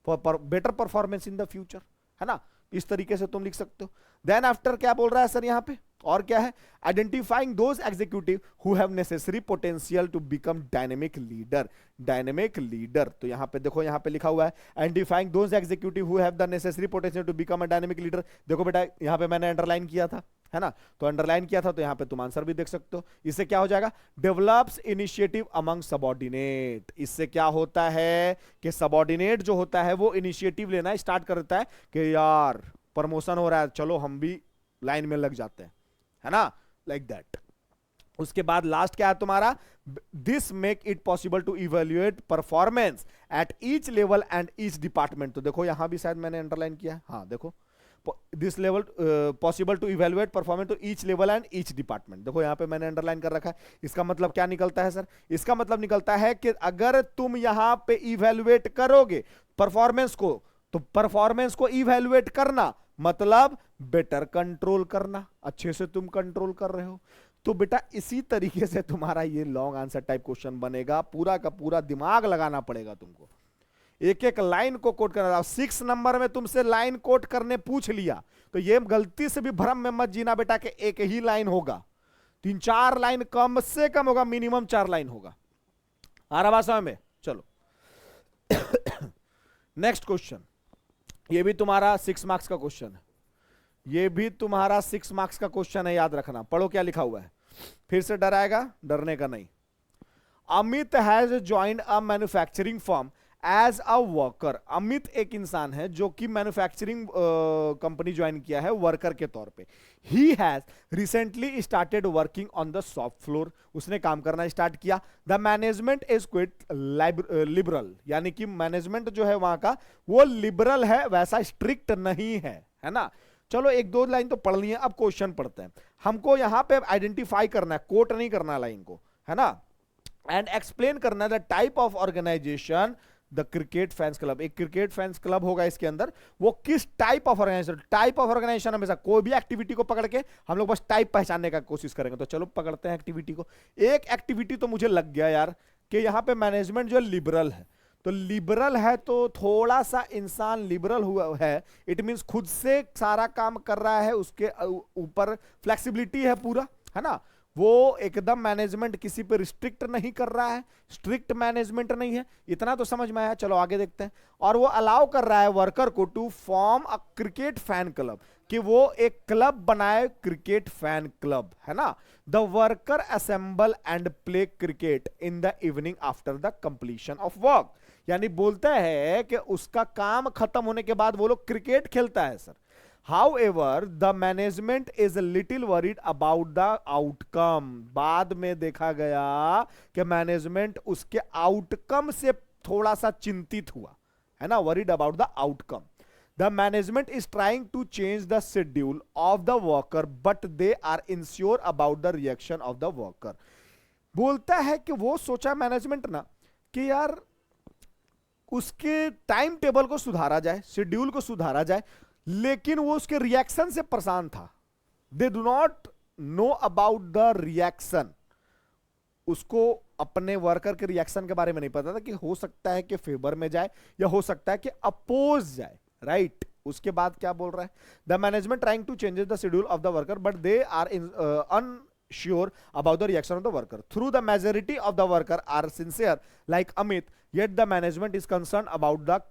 S1: for better performance in the future, है ना, इस तरीके से तुम लिख सकते हो। देन आफ्टर क्या बोल रहा है सर यहां पे, और क्या है? Identifying those executive who have necessary potential to become dynamic leader, dynamic leader. तो यहां पे देखो, यहां पे लिखा हुआ है identifying those executive who have the necessary potential to become a dynamic leader. देखो बेटा यहां पे मैंने अंडरलाइन किया था, है ना, तो अंडरलाइन किया था, तो यहां पे तुम आंसर भी देख सकते हो। इससे क्या हो जाएगा? Develops initiative among subordinate. इससे क्या होता है कि सबऑर्डिनेट जो होता है वो इनिशिएटिव लेना स्टार्ट करता है कि यार प्रमोशन हो रहा है, चलो हम भी लाइन में लग जाते हैं, है ना, लाइक दैट। उसके बाद लास्ट क्या है तुम्हारा? This make it possible to evaluate performance at each level and each department. तो देखो यहां भी शायद मैंने अंडरलाइन किया है, हाँ देखो, this level possible to evaluate performance to each level and each department. देखो यहां पे मैंने अंडरलाइन कर रखा है। इसका मतलब क्या निकलता है सर? इसका मतलब निकलता है कि अगर तुम यहां पे इवेल्युएट करोगे परफॉर्मेंस को, तो परफॉर्मेंस को इवेल्युएट करना मतलब बेटर कंट्रोल करना, अच्छे से तुम कंट्रोल कर रहे हो, तो बेटा इसी तरीके से तुम्हारा ये लॉन्ग आंसर टाइप क्वेश्चन बनेगा, पूरा का पूरा दिमाग लगाना पड़ेगा तुमको, एक एक लाइन को कोट करना। 6 नंबर में तुमसे लाइन कोट करने पूछ लिया तो ये गलती से भी भ्रम में मत जीना बेटा कि एक ही लाइन होगा, 3-4 लाइन कम से कम होगा, मिनिमम 4 लाइन होगा। आ रहा बात समझ में? चलो नेक्स्ट क्वेश्चन, ये भी तुम्हारा 6 मार्क्स का क्वेश्चन है, ये भी तुम्हारा 6 मार्क्स का क्वेश्चन है, याद रखना। पढ़ो क्या लिखा हुआ है, फिर से डर आएगा, डरने का नहीं। Amit has joined a manufacturing firm as a worker. Amit एक इंसान है जो कि मैन्युफैक्चरिंग कंपनी ज्वाइन किया है वर्कर के तौर पे। He has recently started working on the shop floor. उसने काम करना स्टार्ट किया। The management is quit liberal, यानी कि मैनेजमेंट जो है वहां का वो लिबरल है, वैसा स्ट्रिक्ट नहीं है ना। चलो 1-2 लाइन तो पढ़ ली है, अब क्वेश्चन पढ़ते हैं। हमको यहां पे आइडेंटिफाई करना है, कोट नहीं करना लाइन को, है ना, एंड एक्सप्लेन करना the type of organization the cricket fans club. एक क्रिकेट फैंस क्लब होगा इसके अंदर, वो किस type of organization. Type of organization हमेशा कोई भी एक्टिविटी को पकड़ के हम लोग बस टाइप पहचानने का कोशिश करेंगे। तो चलो पकड़ते हैं एक्टिविटी को। एक एक्टिविटी तो मुझे लग गया यार कि यहां पे मैनेजमेंट जो लिबरल है, तो लिबरल है तो थोड़ा सा इंसान लिबरल हुआ है, इट मींस खुद से सारा काम कर रहा है, उसके ऊपर फ्लेक्सिबिलिटी है पूरा, है ना। वो एकदम मैनेजमेंट किसी पे रिस्ट्रिक्ट नहीं कर रहा है, स्ट्रिक्ट मैनेजमेंट नहीं है, इतना तो समझ में आया। चलो आगे देखते हैं। और वो अलाउ कर रहा है वर्कर को to form a cricket fan club, कि वो एक क्लब बनाए, क्रिकेट फैन क्लब, है ना। The worker assemble and play cricket in the evening after the completion of work. यानी बोलता है कि उसका काम खत्म होने के बाद वो लोग क्रिकेट खेलता है sir. However, the management is a little worried about the outcome. बाद में देखा गया कि मैनेजमेंट उसके आउटकम से थोड़ा सा चिंतित हुआ, है ना, worried about the outcome. The management is trying to change the schedule of the worker, but they are unsure about the reaction of the worker. बोलता है कि वो सोचा मैनेजमेंट ना कि यार उसके टाइम टेबल को सुधारा जाए, शेड्यूल को सुधारा जाए, लेकिन वो उसके रिएक्शन से परेशान था। They do not know about the reaction. उसको अपने वर्कर के रिएक्शन के बारे में नहीं पता था कि हो सकता है कि फेवर में जाए या हो सकता है कि अपोज जाए, राइट। उसके बाद क्या बोल रहा है, the management trying to changes the schedule of the worker but they are unsure about the reaction of the worker. Through the majority of the worker are sincere like Amit, yet the management is concerned about the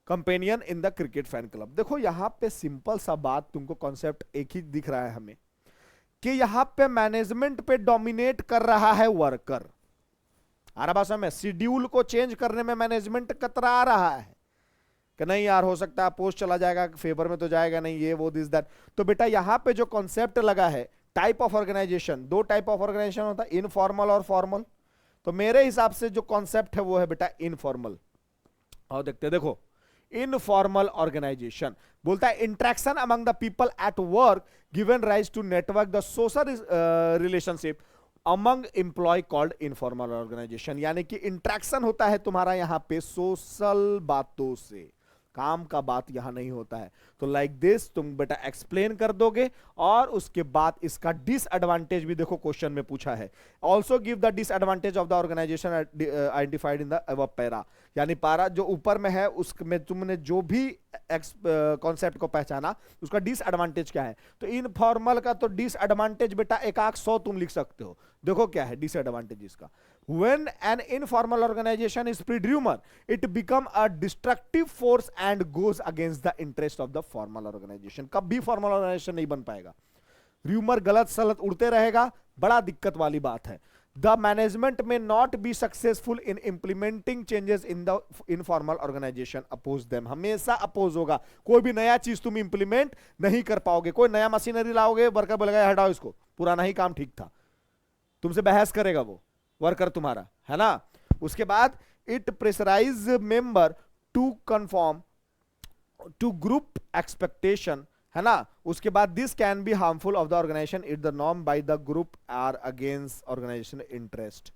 S1: companion in the cricket fan club. देखो यहां पे simple सा बात, तुमको concept एक ही दिख रहा है हमें कि यहां पे मैनेजमेंट पे डोमिनेट कर रहा है वर्कर। आ रहा बात समझ में? शेड्यूल को चेंज करने में मैनेजमेंट कतरा रहा है कि नहीं यार हो सकता है पोस्ट चला जाएगा, फेवर में तो जाएगा नहीं, ये वो दिस दैट। तो बेटा यहां पे जो कॉन्सेप्ट लगा है type of organization, 2 type of organization होता है, इनफॉर्मल और फॉर्मल। तो मेरे हिसाब से जो कॉन्सेप्ट है वो है बेटा इनफॉर्मल। और देखते देखो, इनफॉर्मल ऑर्गेनाइजेशन बोलता है interaction among the people at work given rise to network the social relationship among employ called informal organization. यानी कि इंटरेक्शन होता है तुम्हारा यहां पे सोशल बातों से, काम का बात यहां नहीं होता है। तो लाइक दिस तुम बेटा एक्सप्लेन कर दोगे और उसके बाद इसका डिसएडवांटेज भी देखो क्वेश्चन में पूछा है। Also give the disadvantage of the organization identified in the above para. यानी पारा जो ऊपर में है उसमें तुमने जो भी कॉन्सेप्ट को पहचाना उसका डिसएडवांटेज क्या है। तो इनफॉर्मल का तो डिसएडवांटेज बेटा 100 तुम लिख सकते हो। देखो क्या है डिसएडवांटेज इसका, when an informal organization is spread rumor it become a destructive force and goes against the interest of the formal organization। कभी फॉर्मल ऑर्गेनाइजेशन नहीं बन पाएगा, रूमर गलत सलत उड़ते रहेगा, बड़ा दिक्कत वाली बात है। The management may not be successful in implementing changes in the informal organization, oppose them। हमेशा अपोज होगा, कोई भी नया चीज तुम इंप्लीमेंट नहीं कर पाओगे। कोई नया मशीनरी लाओगे, वर्कर बोलेगा हटाओ इसको, पुराना ही काम ठीक था, तुमसे बहस करेगा वो वर्कर तुम्हारा, है ना। उसके बाद it pressurize member to conform to group expectation, है ना। उसके बाद this can be harmful of the organization it the norm by the group are against organization interest.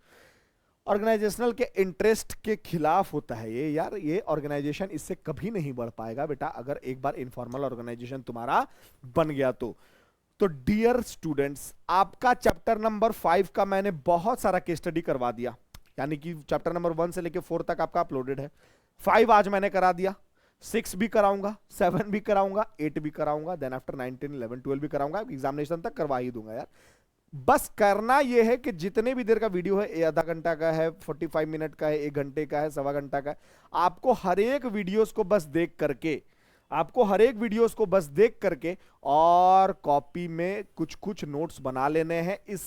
S1: Organizational के इंटरेस्ट के खिलाफ होता है ये यार, ये ऑर्गेनाइजेशन इससे कभी नहीं बढ़ पाएगा बेटा अगर एक बार इनफॉर्मल ऑर्गेनाइजेशन तुम्हारा बन गया तो। तो डियर स्टूडेंट्स, आपका चैप्टर नंबर 5 का मैंने बहुत सारा केस स्टडी करवा दिया, यानी कि चैप्टर नंबर 1 से लेके 4 तक आपका अपलोडेड है। 5 आज मैंने करा दिया, 6 भी कराऊंगा, 7 भी कराऊंगा, 8 भी कराऊंगा, देन आफ्टर 9, 10, 11, 12 भी कराऊंगा, एग्जामिनेशन तक करवा ही दूंगा यार। बस करना यह है कि जितने भी देर का वीडियो है, आधा घंटा का है, 45 मिनट का है, 1 घंटे का है, सवा घंटा का है, आपको हर एक वीडियोस को बस देख करके, आपको हर एक वीडियोस को बस देख करके और कॉपी में कुछ कुछ नोट्स बना लेने हैं इस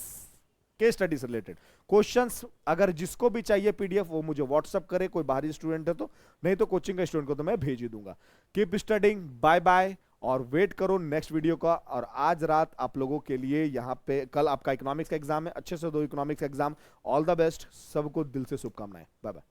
S1: केस स्टडी से रिलेटेड। क्वेश्चंस अगर जिसको भी चाहिए पीडीएफ वो मुझे व्हाट्सअप करे, कोई बाहरी स्टूडेंट है तो, नहीं तो कोचिंग का स्टूडेंट को तो मैं भेज ही दूंगा। कीप स्टडिंग, बाय बाय, और वेट करो नेक्स्ट वीडियो का। और आज रात आप लोगों के लिए यहाँ पे, कल आपका इकोनॉमिक्स का एग्जाम है, अच्छे से दो economics exam, all the best, सबको दिल से शुभकामनाएं, बाय बाय।